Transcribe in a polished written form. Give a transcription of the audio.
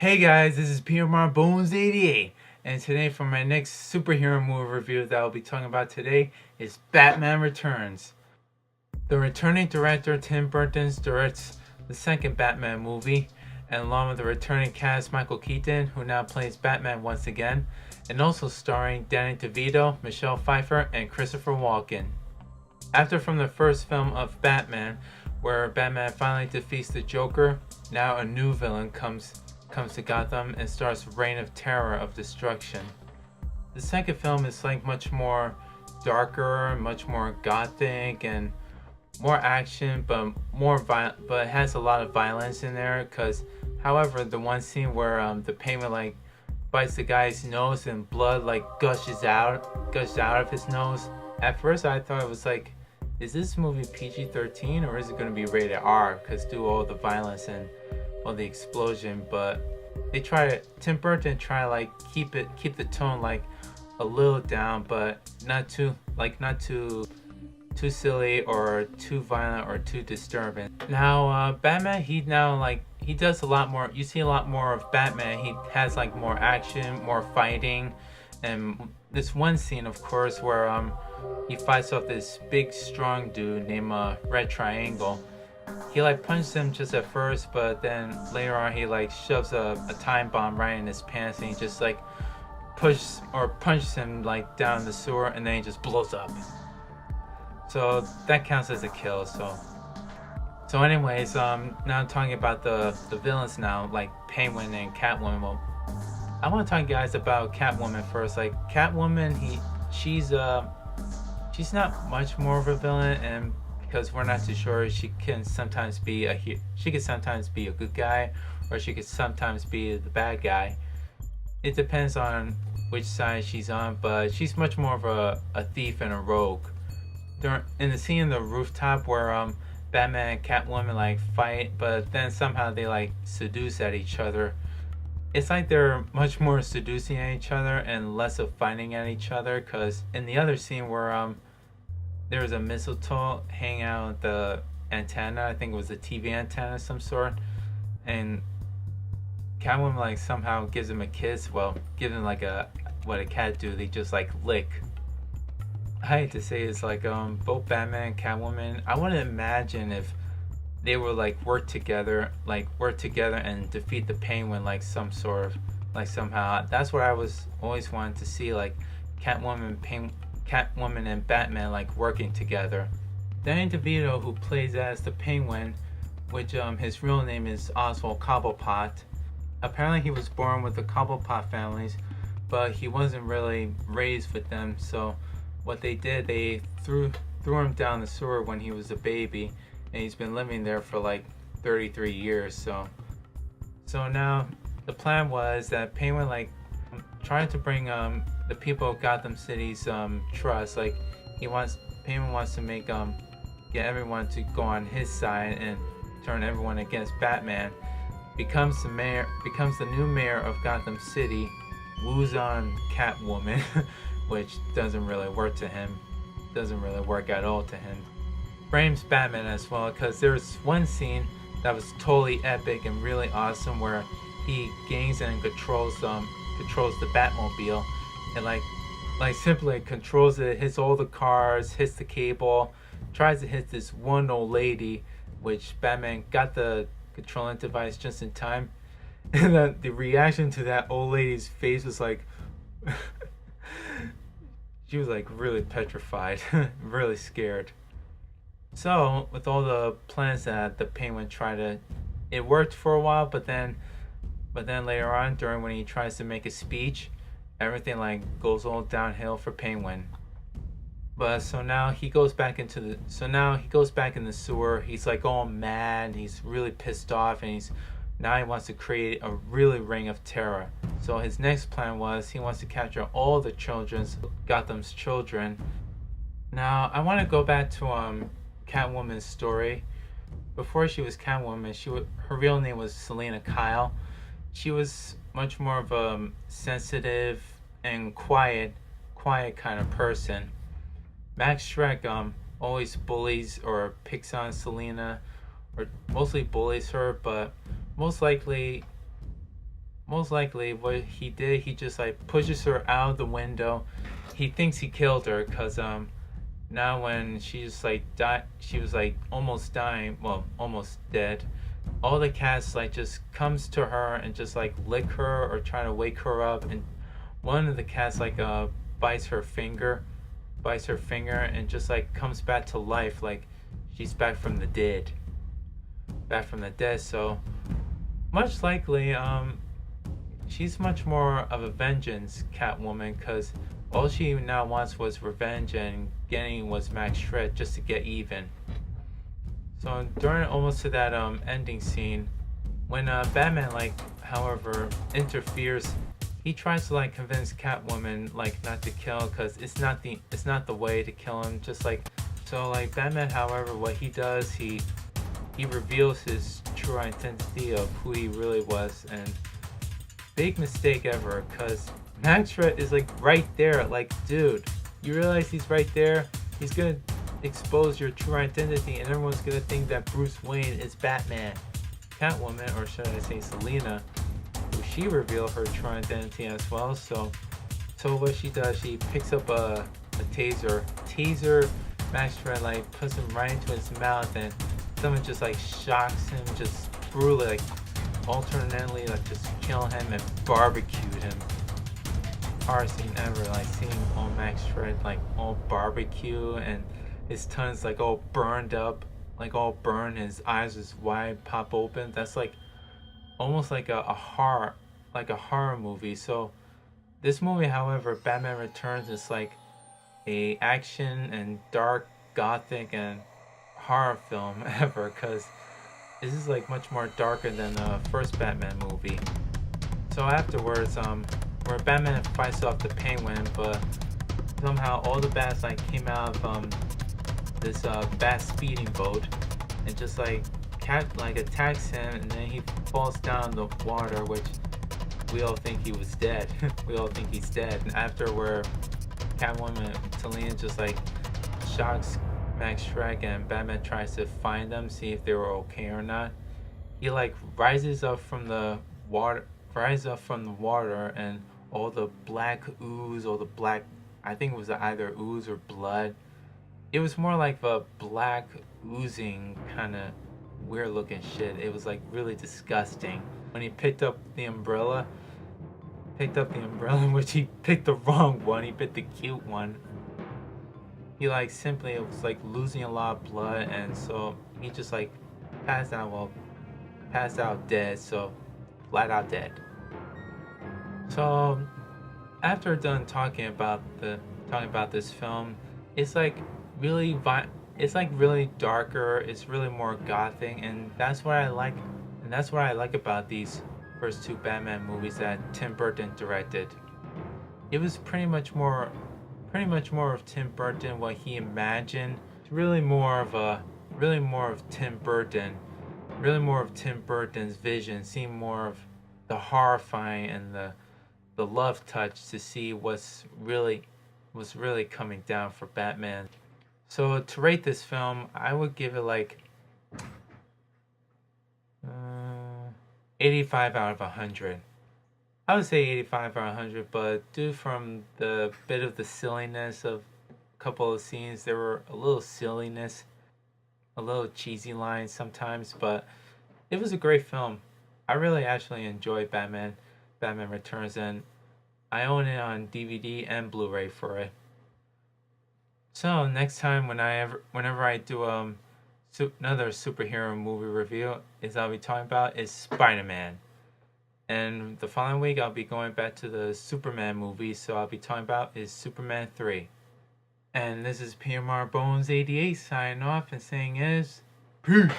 Hey guys, this is P.M.R.Bonez88, and today for my next superhero movie review that I'll be talking about today is Batman Returns. The returning director Tim Burton directs the second Batman movie, and along with the returning cast Michael Keaton, who now plays Batman once again, and also starring Danny DeVito, Michelle Pfeiffer, and Christopher Walken. After from the first film of Batman, where Batman finally defeats the Joker, now a new villain comes to Gotham and starts Reign of Terror of Destruction. The second film is like much more darker, much more gothic, and more action, but but it has a lot of violence in there. However, the one scene where the Penguin like bites the guy's nose and blood like gushes out of his nose. At first, I thought it was like, is this movie PG-13 or is it going to be rated R? Because due all the violence and all the explosion, but Tim Burton try like keep the tone like a little down, but not too silly or too violent or too disturbing. Now Batman, he does a lot more. You see a lot more of Batman. He has like more action, more fighting, and this one scene, of course, where he fights off this big strong dude named Red Triangle. He like punches him just at first, but then later on he like shoves a time bomb right in his pants, and he just like punches him like down the sewer, and then he just blows up. So that counts as a kill. So anyways, now I'm talking about the villains now, like Penguin and Catwoman. Well, I want to talk guys about Catwoman first. Like Catwoman, she's not much more of a villain, and because we're not too sure, she could sometimes be a good guy, or she could sometimes be the bad guy. It depends on which side she's on, but she's much more of a thief and a rogue. In the scene on the rooftop where Batman and Catwoman like fight, but then somehow they like seduce at each other. It's like they're much more seducing at each other and less of fighting at each other. Cause in the other scene where there was a mistletoe hanging out at the antenna, I think it was a TV antenna of some sort, and Catwoman like somehow gives him a kiss. Well, gives him like what a cat do. They just like lick. I hate to say it's like both Batman and Catwoman, I want to imagine if they were like work together and defeat the Penguin like somehow. That's what I was always wanting to see, like Catwoman and Batman like working together. Danny DeVito, who plays as the Penguin, which his real name is Oswald Cobblepot. Apparently he was born with the Cobblepot families, but he wasn't really raised with them, so what they did, they threw him down the sewer when he was a baby, and he's been living there for like 33 years. So now the plan was that Penguin like trying to bring the people of Gotham City's trust. Like Penguin wants to make get everyone to go on his side and turn everyone against Batman. Becomes the new mayor of Gotham City, woos on Catwoman, which doesn't really work at all to him. Frames Batman as well, because there's one scene that was totally epic and really awesome where he gains and controls the Batmobile, and like simply controls it, hits all the cars, hits the cable, tries to hit this one old lady, which Batman got the controlling device just in time, and the reaction to that old lady's face was like she was like really petrified, really scared. So with all the plans that the Penguin it worked for a while, but then later on, during when he tries to make a speech, everything like goes all downhill for Penguin. But so now he goes back in the sewer. He's like all mad. He's really pissed off, and now he wants to create a really reign of terror. So his next plan was he wants to capture all the Gotham's children. Now I want to go back to Catwoman's story. Before she was Catwoman, her real name was Selena Kyle. She was much more of a sensitive and quiet kind of person. Max Schreck always bullies or picks on Selena, or mostly bullies her, but most likely most likely what he did, he just like pushes her out of the window. He thinks he killed her because now when she's like she was like almost dying, well, almost dead. All the cats like just comes to her and just like lick her or try to wake her up, and one of the cats like bites her finger, and just like comes back to life, like she's back from the dead, So much likely she's much more of a vengeance Catwoman, because all she now wants was revenge, and getting was Max Shred just to get even. So during almost to that ending scene, when Batman like however interferes, he tries to like convince Catwoman like not to kill, because it's not the way to kill him. Just like so like Batman, however, what he does, he reveals his true identity of who he really was, and big mistake ever, because Max Shred is like right there. Like, dude, you realize he's right there? He's gonna expose your true identity, and everyone's gonna think that Bruce Wayne is Batman. Catwoman, or should I say Selina, who she revealed her true identity as well. So what she does, she picks up a taser Max Shred, like puts him right into his mouth, and someone just like shocks him, just brutally, like alternately, like just kill him and barbecued him. Hardest scene ever, like seeing all Max Shred like all barbecue, and his tongue's like all burned up, like all burned, his eyes is wide, pop open. That's like almost like a horror movie. So this movie, however, Batman Returns, is like a action and dark, gothic, and horror film ever, because this is like much more darker than the first Batman movie. So afterwards, where Batman fights off the Penguin, but somehow all the bats like came out of this bat speeding boat, and just like cat like attacks him, and then he falls down the water, which we all think he was dead. We all think he's dead. And after where Catwoman Selina just like shocks Max Shrek, and Batman tries to find them, see if they were okay or not. He like rises up from the water, and all the black ooze, or the black, I think it was either ooze or blood. It was more like a black oozing kind of weird looking shit. It was like really disgusting. When he picked up the umbrella, which he picked the wrong one. He picked the cute one. He like simply was like losing a lot of blood, and so he just like passed out dead. So flat out dead. So after done talking about this film, it's like really it's like really darker. It's really more gothic, and that's what I like. And that's what I like about these first two Batman movies that Tim Burton directed. It was pretty much more of Tim Burton, what he imagined. It's really more of Tim Burton, Tim Burton's vision, seeing more of the horrifying and the love touch to see what's really coming down for Batman. So to rate this film, I would give it like 85 out of 100. I would say 85 out of 100, but due from the bit of the silliness of a couple of scenes, there were a little silliness, a little cheesy lines sometimes, but it was a great film. I really actually enjoyed Batman Returns, and I own it on DVD and Blu-ray for it. So next time whenever I do another superhero movie review, I'll be talking about is Spider-Man. And the following week I'll be going back to the Superman movie, so I'll be talking about is Superman 3. And this is P.M.R.Bonez88 signing off and saying is peace.